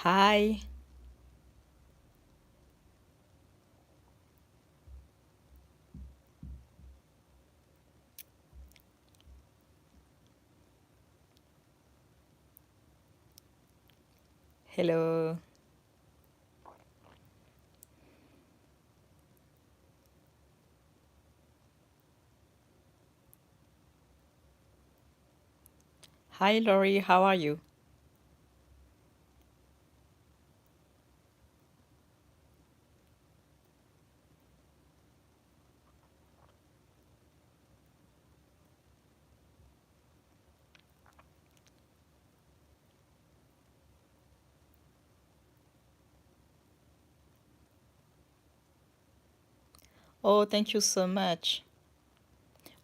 Hi. Hello. Hi, Lori. How are you? Oh, thank you so much.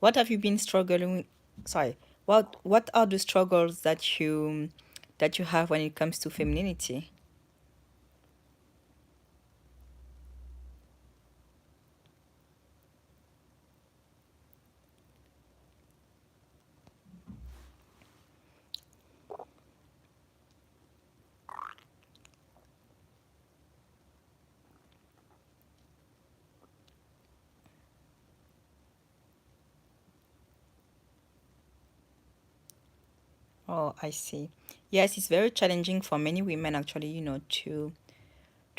What have you been struggling? Sorry. What are the struggles that you have when it comes to femininity? Oh, I see. Yes, it's very challenging for many women actually, to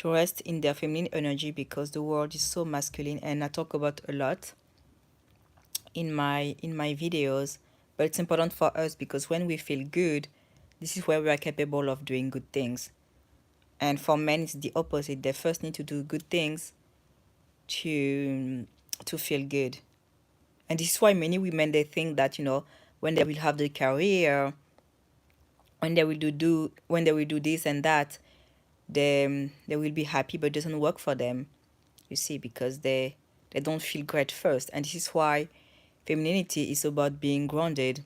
rest in their feminine energy because the world is so masculine, and I talk about a lot in my videos, but it's important for us because when we feel good, this is where we are capable of doing good things. And for men, it's the opposite. They first need to do good things to to feel good. And this is why many women they think that when they will have the career, when they will do this and that, they will be happy, but it doesn't work for them. You see, because they don't feel great first, and this is why femininity is about being grounded.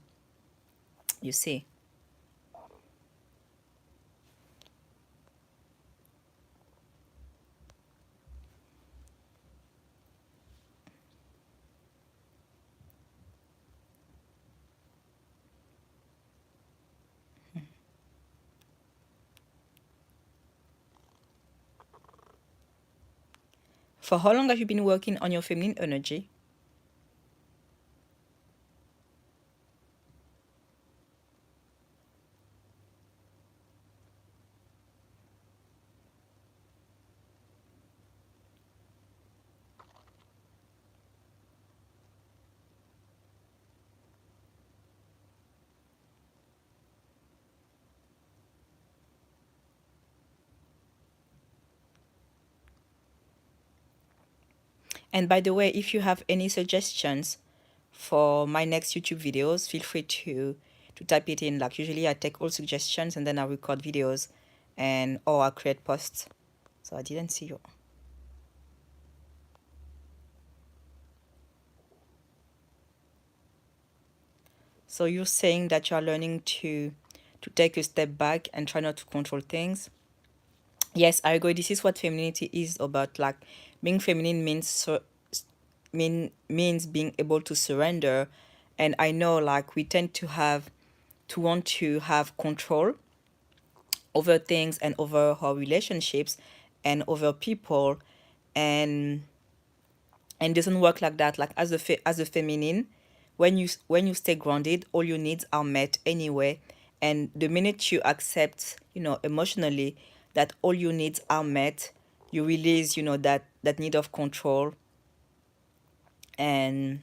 You see. For how long have you been working on your feminine energy? And by the way, if you have any suggestions for my next YouTube videos, feel free to type it in. Like usually I take all suggestions and then I record videos and or I create posts. So I didn't see you. So you're saying that you're learning to take a step back and try not to control things. Yes, I agree. This is what femininity is about. Like being feminine means being able to surrender. And I know like we tend to want to have control over things and over our relationships and over people, and it doesn't work like that. Like as a feminine, when you stay grounded, all your needs are met anyway. And the minute you accept, emotionally, that all your needs are met, you release, that need of control. And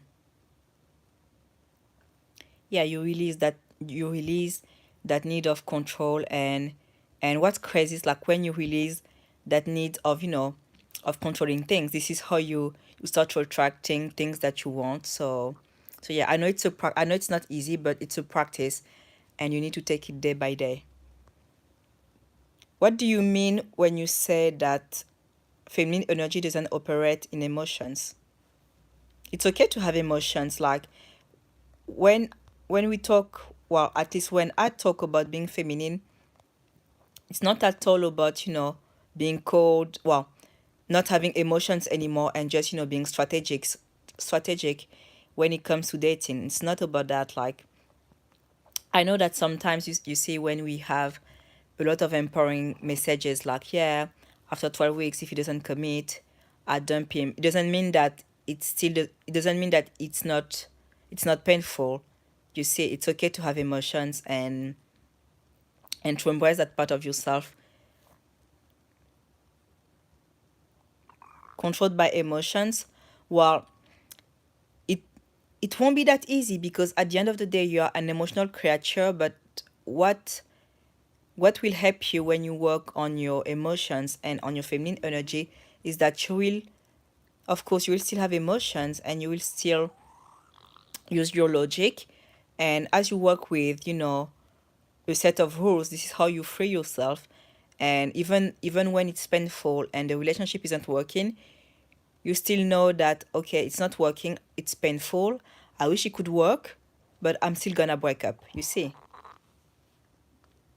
yeah, you release that need of control. And what's crazy is like when you release that need of of controlling things, this is how you start attracting things that you want. So yeah, I know it's not easy, but it's a practice, and you need to take it day by day. What do you mean when you say that feminine energy doesn't operate in emotions? It's okay to have emotions. Like when when we talk, well, at least when I talk about being feminine, it's not at all about being cold, well, not having emotions anymore, and just being strategic when it comes to dating. It's not about that. Like I know that sometimes you see when we have a lot of empowering messages like, yeah, after 12 weeks, if he doesn't commit, I dump him. It doesn't mean that it doesn't mean that it's not painful. You see, it's okay to have emotions and to embrace that part of yourself. Controlled by emotions, well, it it won't be that easy because at the end of the day you are an emotional creature, but what what will help you when you work on your emotions and on your feminine energy is that you will, of course, you will still have emotions and you will still use your logic. And as you work with, a set of rules, this is how you free yourself. And even when it's painful and the relationship isn't working, you still know that, okay, it's not working, it's painful, I wish it could work, but I'm still gonna break up. You see,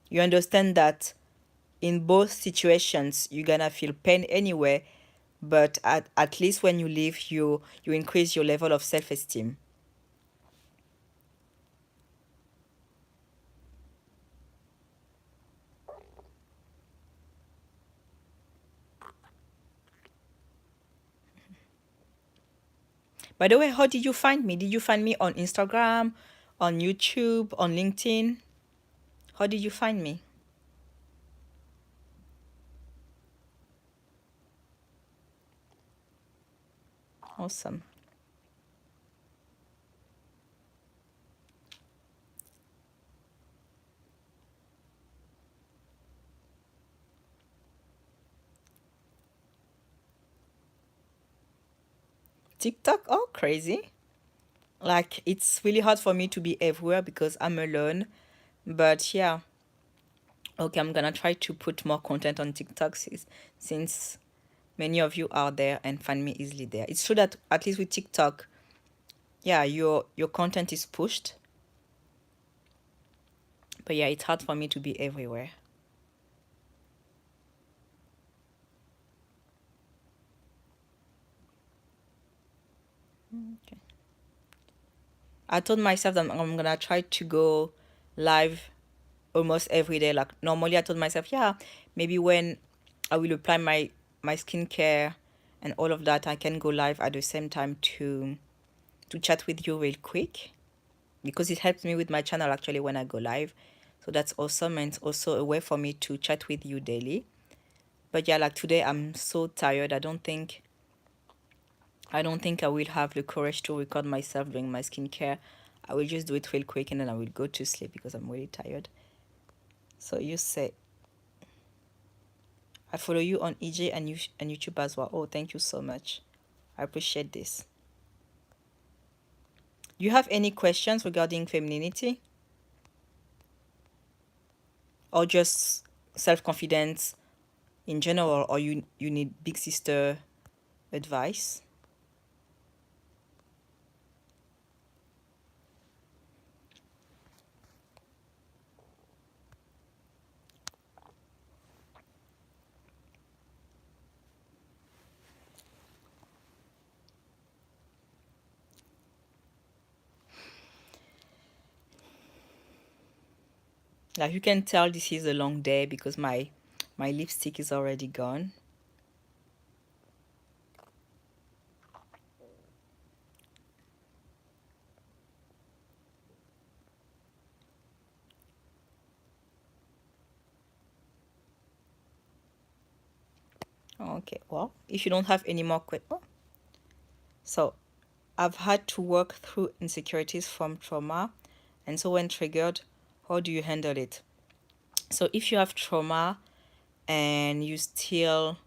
you understand that in both situations you're gonna feel pain anyway, but at least when you leave, you increase your level of self-esteem. By the way, how did you find me? Did you find me on Instagram, on YouTube, on LinkedIn? How did you find me? Awesome. TikTok? Oh, crazy. Like, it's really hard for me to be everywhere because I'm alone. But yeah, okay, I'm gonna try to put more content on TikTok since many of you are there and find me easily there. It's true that at least with TikTok, yeah, your content is pushed. But yeah, it's hard for me to be everywhere. Okay. I told myself that I'm gonna try to go live almost every day. Like normally I told myself, yeah, maybe when I will apply my skincare and all of that, I can go live at the same time to chat with you real quick because it helps me with my channel actually when I go live. So that's awesome, and it's also a way for me to chat with you daily. But yeah, like today I'm so tired. I don't think I will have the courage to record myself doing my skincare. I will just do it real quick and then I will go to sleep because I'm really tired. So you say I follow you on EJ and YouTube as well. Oh, thank you so much. I appreciate this. You have any questions regarding femininity or just self-confidence in general, or you need big sister advice? Like you can tell this is a long day because my lipstick is already gone. Okay, well, if you don't have any more questions, oh, so I've had to work through insecurities from trauma, and so when triggered, how do you handle it? So if you have trauma and you still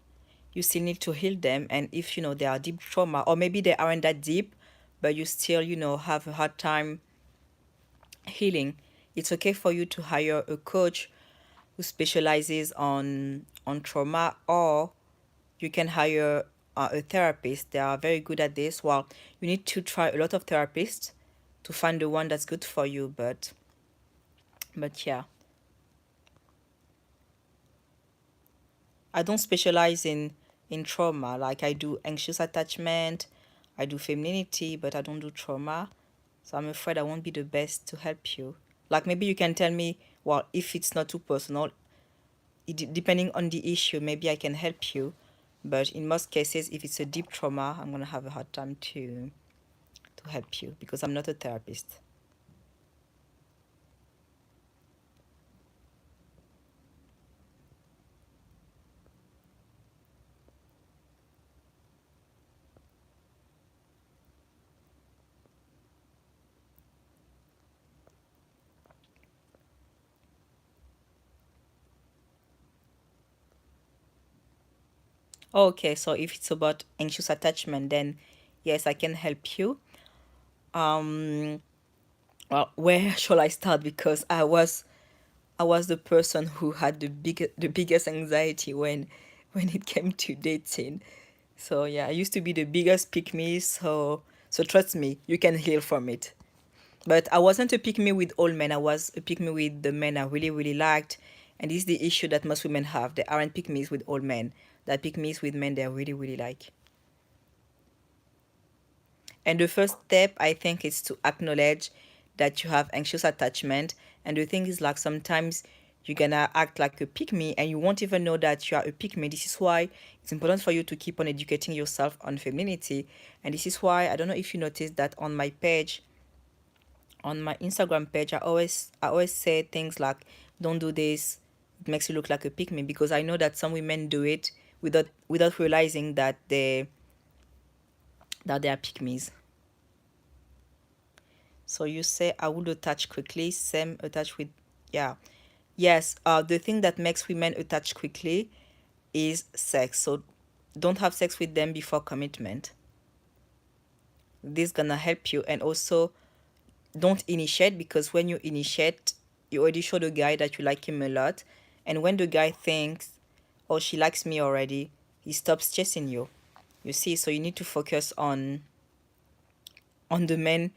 need to heal them, and if they are deep trauma or maybe they aren't that deep, but you still have a hard time healing, it's okay for you to hire a coach who specializes on trauma, or you can hire a therapist. They are very good at this. Well, you need to try a lot of therapists to find the one that's good for you, but yeah, I don't specialize in trauma. Like I do anxious attachment, I do femininity, but I don't do trauma. So I'm afraid I won't be the best to help you. Like maybe you can tell me, well, if it's not too personal, depending on the issue, maybe I can help you. But in most cases, if it's a deep trauma, I'm gonna have a hard time to help you because I'm not a therapist. Okay, so if it's about anxious attachment, then yes, I can help you. Um, well, where shall I start? Because I was the person who had the biggest anxiety when it came to dating. So yeah, I used to be the biggest pick me. So trust me, you can heal from it. But I wasn't a pick me with all men. I was a pick me with the men I really really liked, and this is the issue that most women have. They aren't pick me's with all men. They pick me's with men they really really like. And the first step, I think, is to acknowledge that you have anxious attachment. And the thing is, like, sometimes you're gonna act like a pick me and you won't even know that you are a pick me. This is why it's important for you to keep on educating yourself on femininity. And this is why I don't know if you noticed that on my page, on my Instagram page, I always say things like, don't do this, it makes you look like a pick me, because I know that some women do it without realizing that they are pick me's. So you say I would attach quickly, same attach with, yeah. Yes, the thing that makes women attach quickly is sex. So don't have sex with them before commitment. This gonna help you. And also don't initiate, because when you initiate, you already show the guy that you like him a lot. And when the guy thinks, oh, she likes me already, he stops chasing you. You see, so you need to focus on the men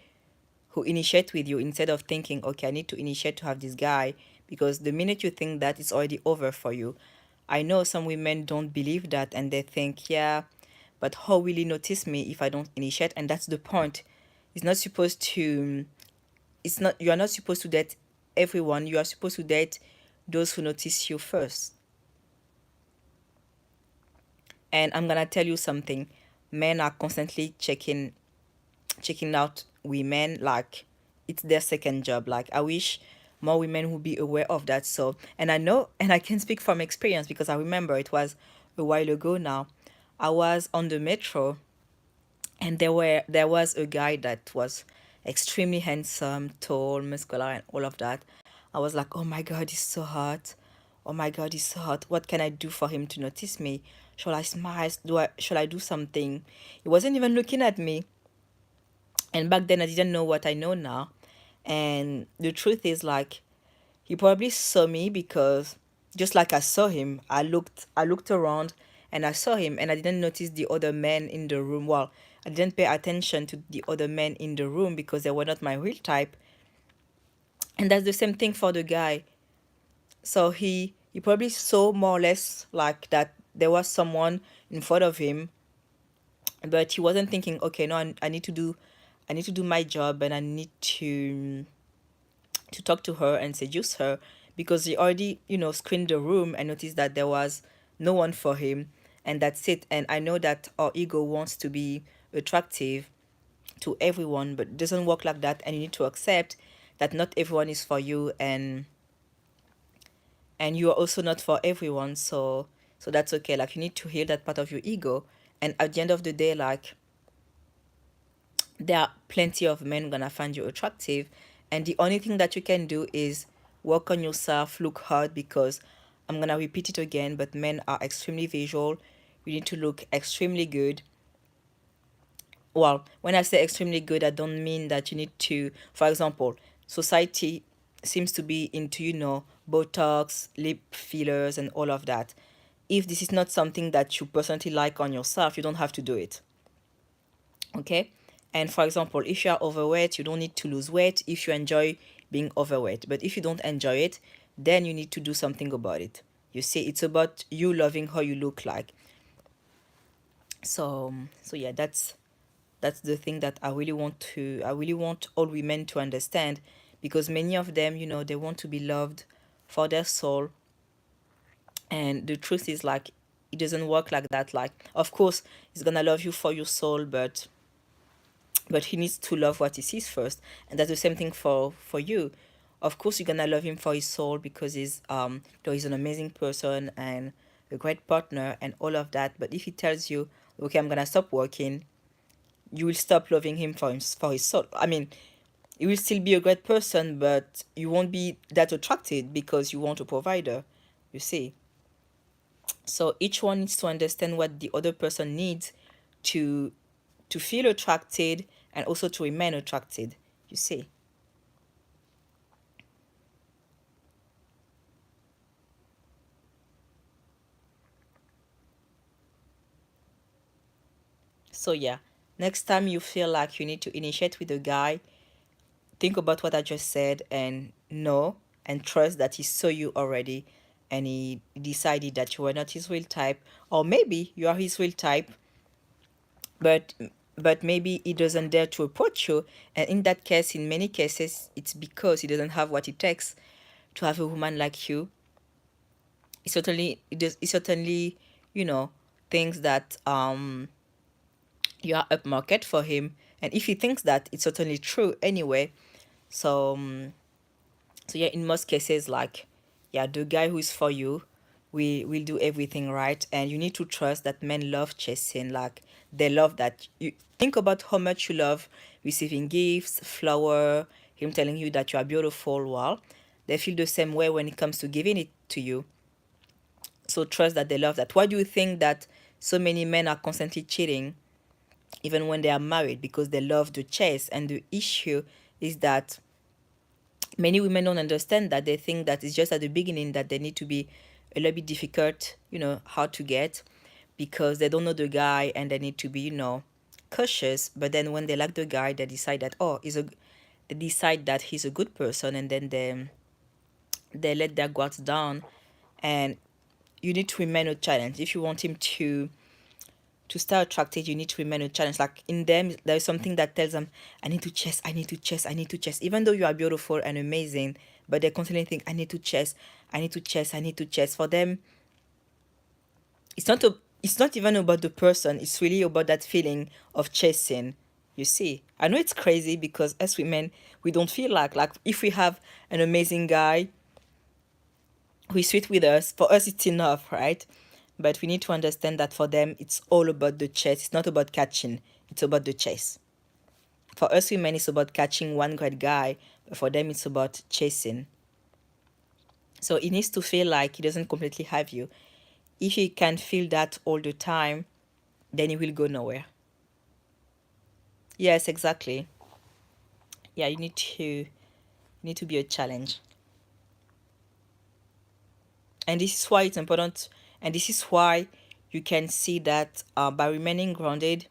who initiate with you, instead of thinking, okay, I need to initiate to have this guy, because the minute you think that, it's already over for you. I know some women don't believe that, and they think, yeah, but how will he notice me if I don't initiate? And that's the point. It's not supposed to, you are not supposed to date everyone. You are supposed to date those who notice you first. And I'm gonna tell you something. Men are constantly checking out women like it's their second job. Like, I wish more women would be aware of that. So, and I know, and I can speak from experience, because I remember it was a while ago now. I was on the metro, and there was a guy that was extremely handsome, tall, muscular, and all of that. I was like, oh my god, he's so hot. Oh my god, he's so hot. What can I do for him to notice me? Shall I smile? Shall I do something? He wasn't even looking at me. And back then I didn't know what I know now. And the truth is, like, he probably saw me, because just like I saw him, I looked around and I saw him, and I didn't notice the other men in the room. Well, I didn't pay attention to the other men in the room because they were not my real type. And that's the same thing for the guy. So he probably saw more or less like that there was someone in front of him, but he wasn't thinking, okay, no, I need to do my job, and I need to talk to her and seduce her, because he already, screened the room and noticed that there was no one for him, and that's it. And I know that our ego wants to be attractive to everyone, but it doesn't work like that, and you need to accept that not everyone is for you, and you are also not for everyone. So that's okay. Like, you need to heal that part of your ego, and at the end of the day, like, there are plenty of men gonna find you attractive, and the only thing that you can do is work on yourself, look hard, because I'm gonna repeat it again, but men are extremely visual. You need to look extremely good. Well, when I say extremely good, I don't mean that you need to, for example, society seems to be into, Botox, lip fillers, and all of that. If this is not something that you personally like on yourself, you don't have to do it. Okay. And for example, if you are overweight, you don't need to lose weight if you enjoy being overweight. But if you don't enjoy it, then you need to do something about it. You see, it's about you loving how you look like. So yeah, that's the thing that I really want all women to understand, because many of them, they want to be loved for their soul, And the truth is, like, it doesn't work like that. Like, of course, he's gonna love you for your soul, but he needs to love what he sees first. And that's the same thing for you. Of course, you're gonna love him for his soul because he's an amazing person and a great partner and all of that. But if he tells you, okay, I'm gonna stop working, you will stop loving him for his soul. I mean, he will still be a great person, but you won't be that attracted because you want a provider, you see. So each one needs to understand what the other person needs to feel attracted and also to remain attracted, you see. So yeah, next time you feel like you need to initiate with a guy, think about what I just said and know and trust that he saw you already and he decided that you were not his real type, or maybe you are his real type, but maybe he doesn't dare to approach you. And in that case, in many cases, it's because he doesn't have what it takes to have a woman like you. He certainly you know thinks that you are upmarket for him, and if he thinks that, it's certainly true anyway. So so yeah, in most cases, like, yeah, the guy who is for you, we will do everything right. And you need to trust that men love chasing. Like, they love that. You think about how much you love receiving gifts, flower, him telling you that you are beautiful. Well, they feel the same way when it comes to giving it to you. So trust that they love that. Why do you think that so many men are constantly cheating even when they are married? Because they love the chase. And the issue is that many women don't understand that. They think that it's just at the beginning that they need to be a little bit difficult, hard to get, because they don't know the guy and they need to be, cautious. But then when they like the guy, they decide that, they decide that he's a good person, and then they let their guards down. And you need to remain a challenge if you want him to stay attracted. You need to remain a challenge. Like, in them, there is something that tells them, I need to chase, I need to chase, I need to chase. Even though you are beautiful and amazing, but they constantly think, I need to chase, I need to chase, I need to chase. For them, it's not even about the person. It's really about that feeling of chasing. You see, I know it's crazy because as women, we don't feel like if we have an amazing guy who is sweet with us, for us it's enough, right? But we need to understand that for them, it's all about the chase. It's not about catching, it's about the chase. For us women, it's about catching one great guy, but for them, it's about chasing. So he needs to feel like he doesn't completely have you. If he can feel that all the time, then he will go nowhere. Yes, exactly. Yeah, you need to be a challenge. And this is why it's important, and this is why you can see that by remaining grounded,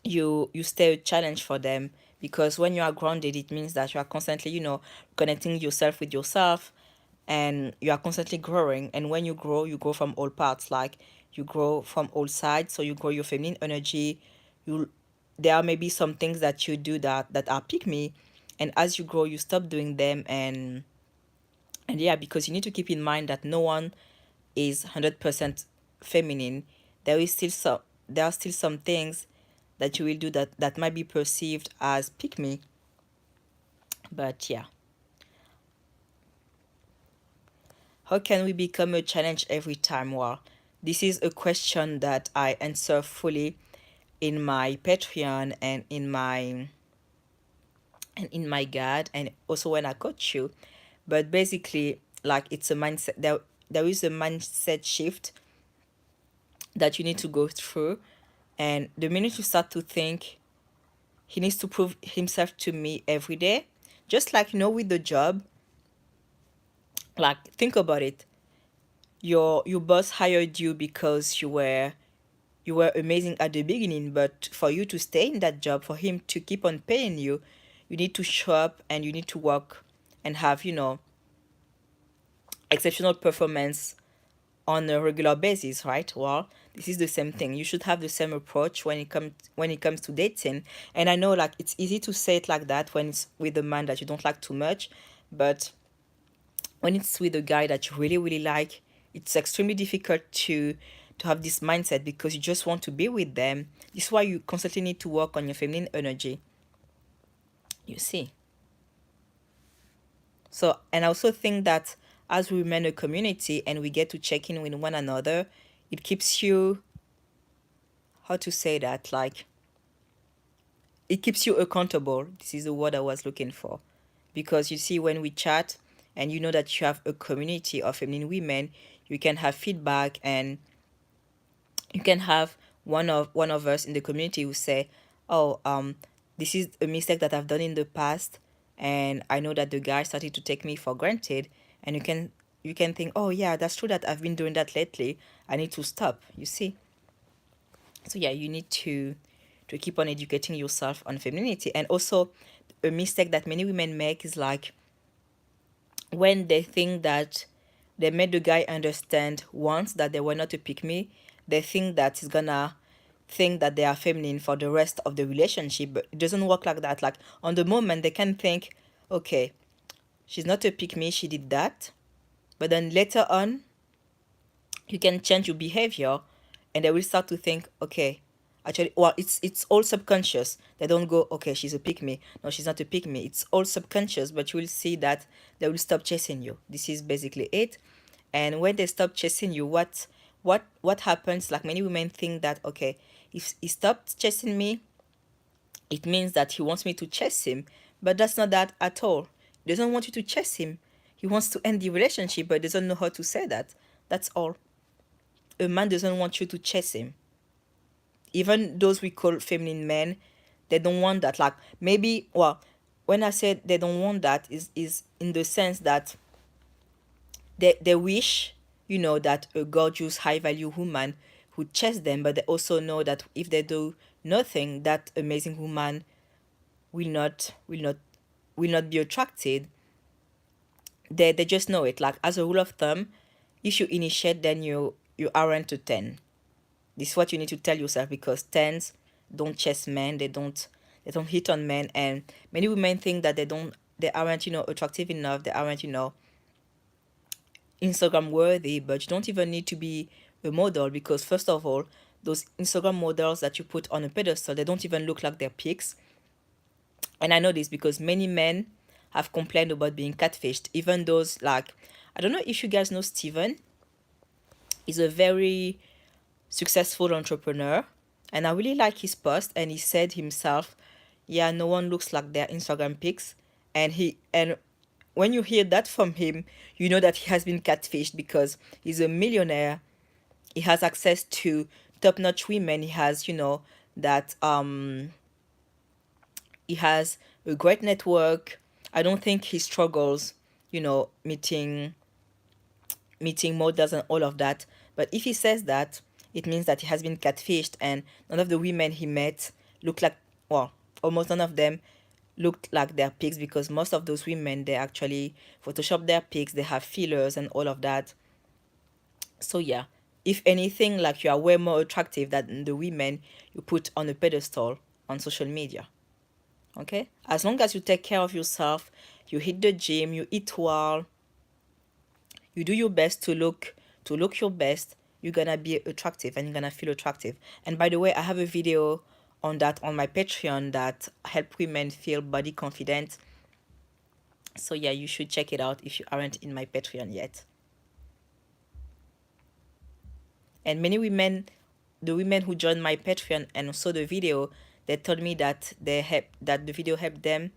you stay a challenge for them. Because when you are grounded, it means that you are constantly, connecting yourself with yourself, and you are constantly growing. And when you grow from all parts. Like, you grow from all sides. So you grow your feminine energy. You There are maybe some things that you do that are pick me, and as you grow, you stop doing them. And yeah, because you need to keep in mind that no one is 100% feminine. There are still some things that you will do that might be perceived as pick me. But yeah, how can we become a challenge every time? Well, this is a question that I answer fully in my Patreon and in my guide, and also when I coach you. But basically, like, it's a mindset. There is a mindset shift that you need to go through. And the minute you start to think, he needs to prove himself to me every day, just like, with the job. Like, think about it. Your boss hired you because you were amazing at the beginning, but for you to stay in that job, for him to keep on paying you, you need to show up and you need to work and have, exceptional performance on a regular basis, right? Well, this is the same thing. You should have the same approach when it comes to dating. And I know, like, it's easy to say it like that when it's with a man that you don't like too much, but when it's with a guy that you really really like, It's extremely difficult to have this mindset because you just want to be with them. This is why you constantly need to work on your feminine energy. You see. So, and I also think that as we remain a community and we get to check in with one another, it keeps you, how to say that, like, it keeps you accountable. This is the word I was looking for. Because you see, when we chat and you know that you have a community of feminine women, you can have feedback, and you can have one of us in the community who say, oh, this is a mistake that I've done in the past, and I know that the guy started to take me for granted. And you can think, oh yeah, that's true that I've been doing that lately, I need to stop, you see. So yeah, you need to keep on educating yourself on femininity. And also, a mistake that many women make is like, when they think that they made the guy understand once that they were not a pick me, they think that he's gonna think that they are feminine for the rest of the relationship. But it doesn't work like that. Like, on the moment, they can think, okay, she's not a pick me, she did that. But then later on, you can change your behavior, and they will start to think, okay, actually, well, it's all subconscious. They don't go, okay, she's a pick me, no, she's not a pick me. It's all subconscious, but you will see that they will stop chasing you. This is basically it. And when they stop chasing you, what happens? Like, many women think that, okay, if he stopped chasing me, it means that he wants me to chase him. But that's not that at all. He doesn't want you to chase him. He wants to end the relationship, but doesn't know how to say that. That's all. A man doesn't want you to chase him. Even those we call feminine men, they don't want that. Like, maybe, well, when I said they don't want that, is in the sense that they wish, that a gorgeous, high value woman would chase them, but they also know that if they do nothing, that amazing woman will not be attracted. They just know it. Like, as a rule of thumb, if you initiate, then you aren't a 10. This is what you need to tell yourself, because tens don't chase men, they don't hit on men. And many women think that they aren't attractive enough, they aren't Instagram worthy. But you don't even need to be a model, because first of all, those Instagram models that you put on a pedestal, they don't even look like their pics. And I know this because many men have complained about being catfished. Even those, like, I don't know if you guys know Steven. He's a very successful entrepreneur, and I really like his post. And he said himself, yeah, no one looks like their Instagram pics. And when you hear that from him, you know that he has been catfished, because he's a millionaire. He has access to top-notch women. He has, that he has a great network. I don't think he struggles, meeting models and all of that. But if he says that, it means that he has been catfished, and none of the women he met look like, well, almost none of them looked like their pics, because most of those women, they actually Photoshop their pics, they have fillers and all of that. So yeah, if anything, like, you are way more attractive than the women you put on a pedestal on social media. Okay? As long as you take care of yourself, you hit the gym, you eat well, you do your best to look your best, you're gonna be attractive and you're gonna feel attractive. And by the way, I have a video on that on my Patreon that help women feel body confident. So yeah, you should check it out if you aren't in my Patreon yet. And many women, the women who joined my Patreon and saw the video, they told me that the video helped them.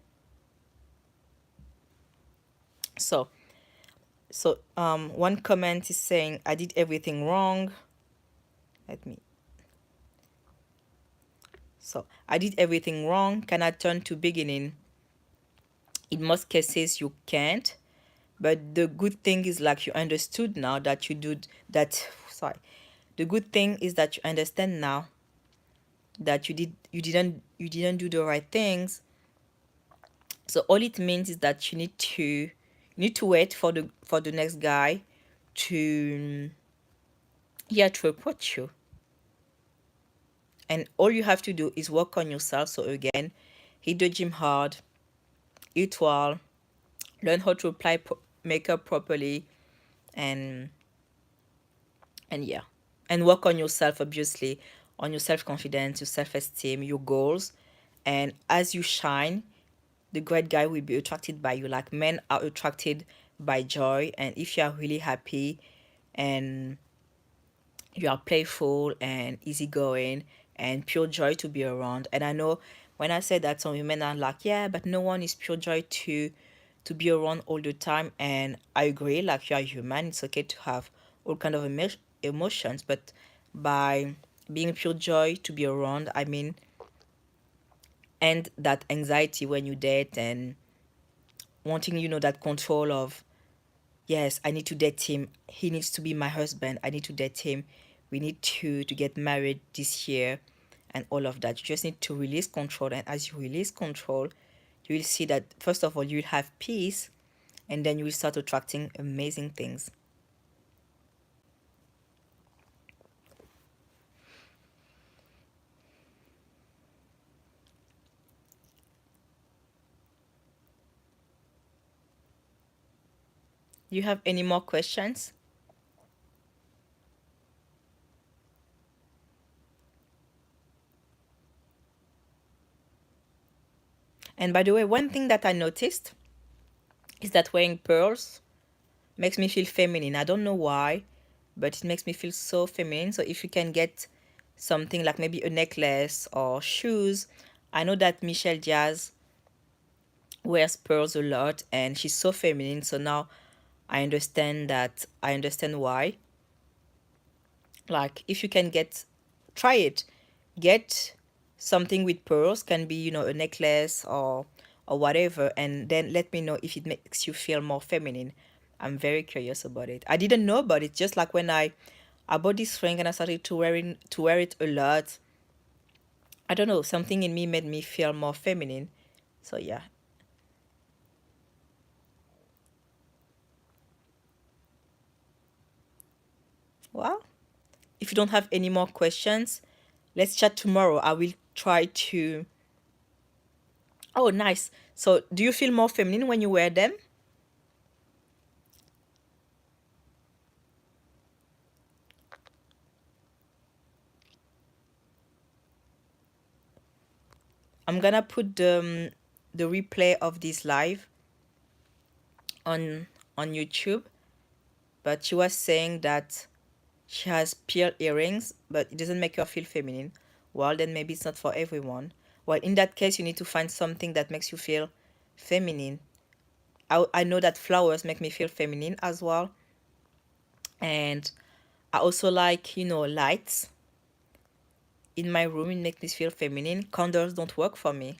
So one comment is saying, I did everything wrong. Let me. So, I did everything wrong. Can I turn to beginning? In most cases, you can't. But the good thing is, like, you understood now that you do that. Sorry. The good thing is that you understand now that you didn't do the right things. So all it means is that you need to wait for the next guy to to approach you. And all you have to do is work on yourself. So again, hit the gym hard, eat well, learn how to apply makeup properly, and And yeah, and work on yourself, obviously, on your self-confidence, your self-esteem, your goals. And as you shine, the great guy will be attracted by you. Like, men are attracted by joy, and if you are really happy and you are playful and easygoing and pure joy to be around. And I know when I say that, some women are like, yeah, but no one is pure joy to be around all the time. And I agree, like, you are human, it's okay to have all kind of emotions, but by being pure joy to be around, I mean, and that anxiety when you date, and wanting, that control of, yes, I need to date him, he needs to be my husband, I need to date him, we need to get married this year, and all of that. You just need to release control, and as you release control, you will see that first of all you will have peace, and then you will start attracting amazing things. You have any more questions? And by the way, one thing that I noticed is that wearing pearls makes me feel feminine. I don't know why, but it makes me feel so feminine. So if you can get something like maybe a necklace or shoes, I know that Michelle Diaz wears pearls a lot and she's so feminine. So now I understand why. Like, if you can try it, get something with pearls, can be, a necklace or whatever, and then let me know if it makes you feel more feminine. I'm very curious about it. I didn't know about it, just like when I bought this ring and I started to wear it a lot. I don't know, something in me made me feel more feminine. So yeah. Well, if you don't have any more questions, let's chat tomorrow. I will try to. Oh, nice. So, do you feel more feminine when you wear them? I'm gonna put the replay of this live on YouTube. But she was saying that she has pearl earrings, but it doesn't make her feel feminine. Well, then maybe it's not for everyone. Well, in that case, you need to find something that makes you feel feminine. I know that flowers make me feel feminine as well. And I also like, lights in my room. It makes me feel feminine. Candles don't work for me.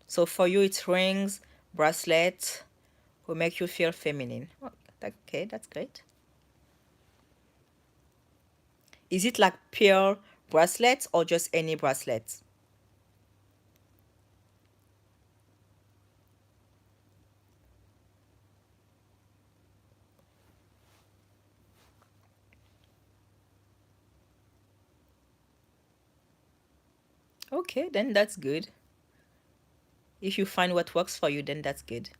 So for you, it's rings, bracelets will make you feel feminine. Okay, that's great. Is it like pearl bracelets or just any bracelets? Okay, then that's good. If you find what works for you, then that's good.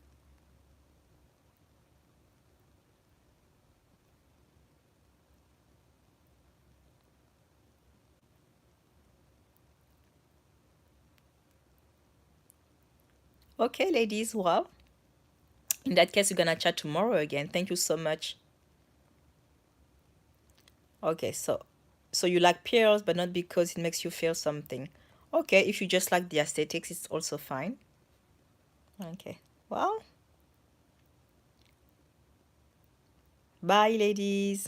Okay, ladies, well, in that case, we're gonna chat tomorrow again. Thank you so much. Okay, so you like pearls, but not because it makes you feel something. Okay, if you just like the aesthetics, it's also fine. Okay, well, bye, ladies.